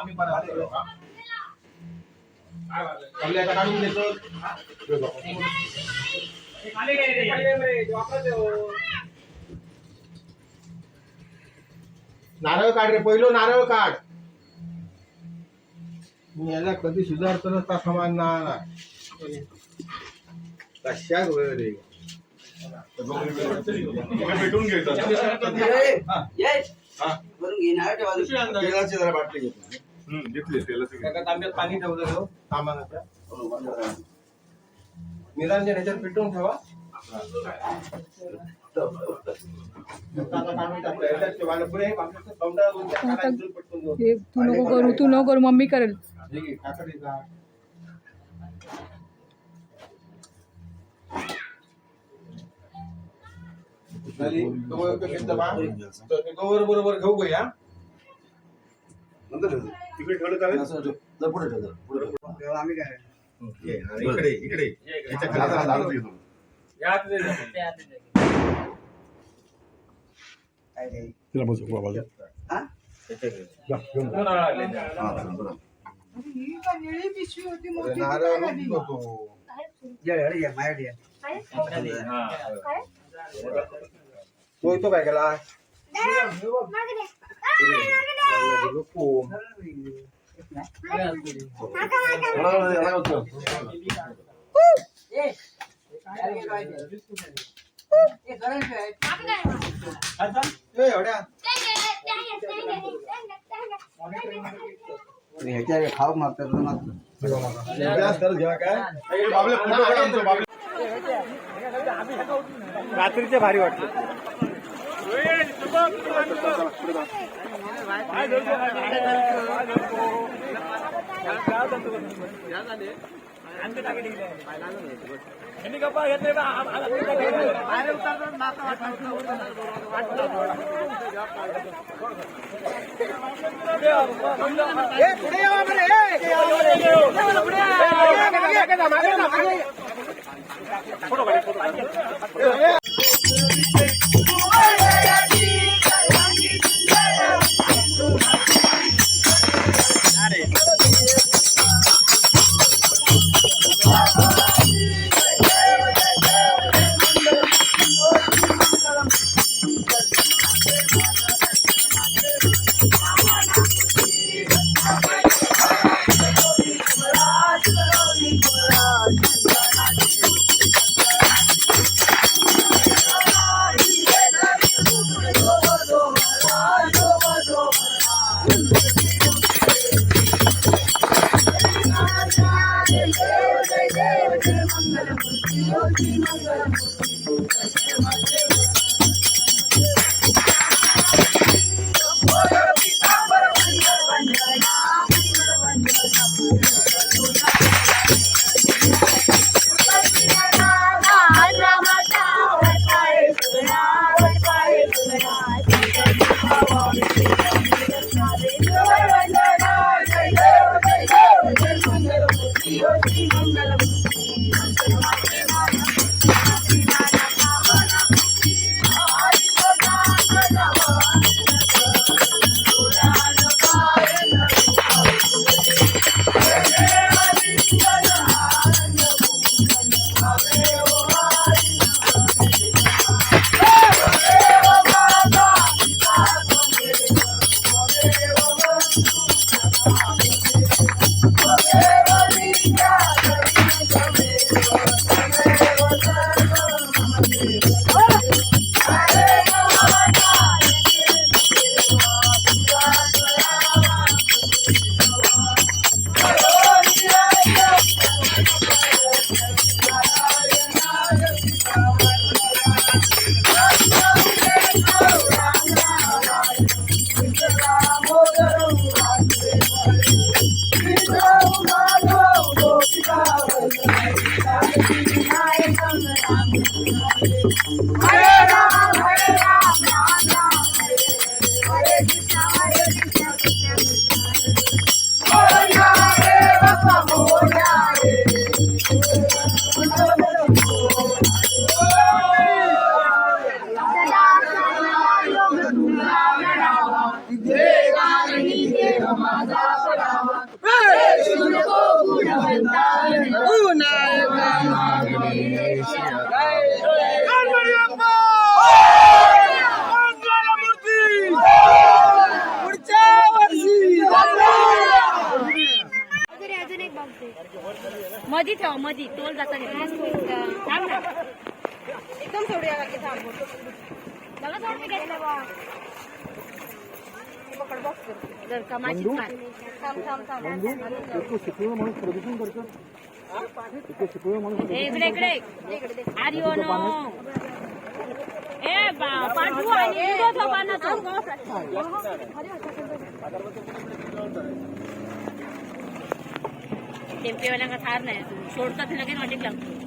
आम्ही पण आपल्याला काढून देतो. नारळ काढ रे, पहिलो नारळ काढ. मी याला कधी सुधारतो ना समान ना कशा रे भेटून घ्यायचं. जरा बाटली घेतो. तांब्यात पाणी ठेवलं सामानाच्या निरांजन ह्याच्यात पेटवून ठेवा. तू नको करू मम्मी करेल. बरोबर घेऊ गया तिकडे ठेवलं आम्ही काय इकडे इकडे तिला बसू बाबा तो काय केला खाऊ मागतात रात्रीचे भारी वाटले. माझा मधी ठेव मधी टोल जाता थांब ना एकदम सोडूया लागते थांब मला सोड मी घेतलं बा पकड बॉक्स जर का माझी थांब थांब थांब प्रदूषण करतो इकडे इकडे आर्यो नो ए पांडू आणि उडो पाना तो टेम्पीवाल्यांना ठार नाही सोडतात लगेच वाटेत लागतो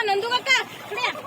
नंदू काका